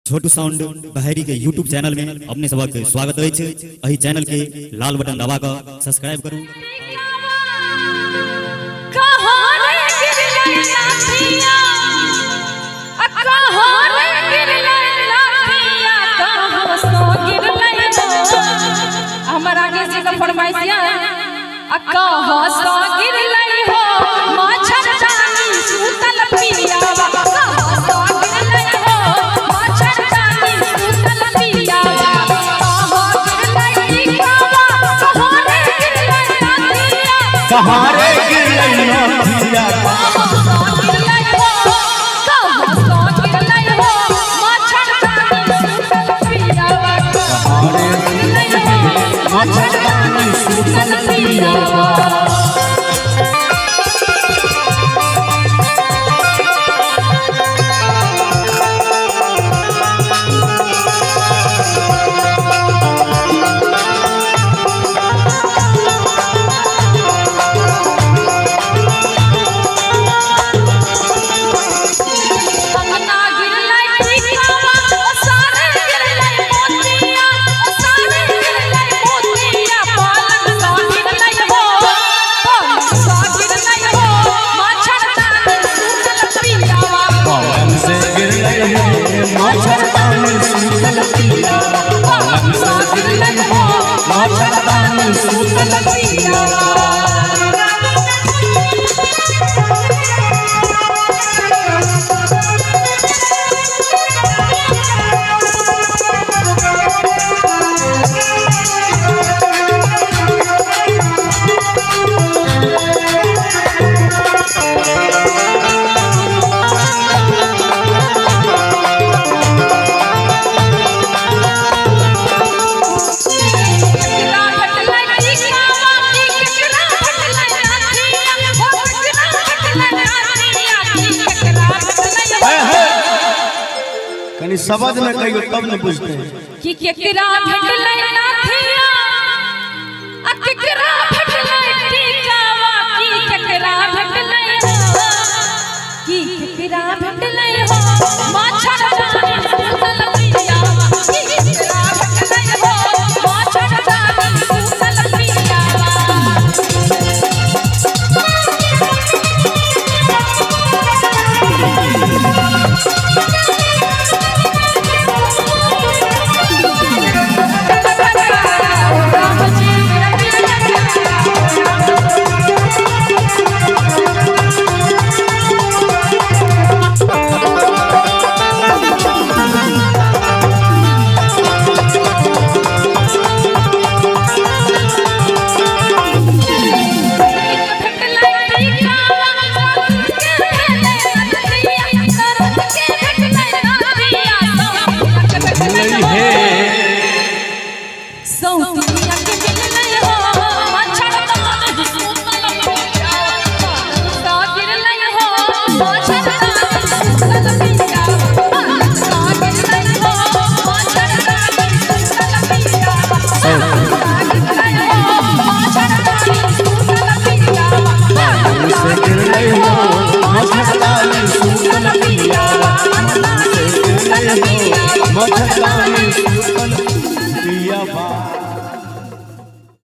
छोटू sound बहरी के YouTube channel में अपने सबक स्वागत है। अही चैनल के लाल बटन दबा कर सब्सक्राइब करूं। हमारा किसी का फरमाइशिया अक्का हंसा गिर लई हो माछर जानी सूतल पियावा अक्का हंसा गिर लई हो माछर जानी सूतल पियावा कहां गिर लई नाथिया कहां रे गिर लई नाथिया कनी शब्द में कहियो तब न बुझते हैं कि केकरा भेटलै नाथिया आ केकरा भेटलै टिकावा कि केकरा भेटलै हो कि केकरा भेटलै हो माछर जानी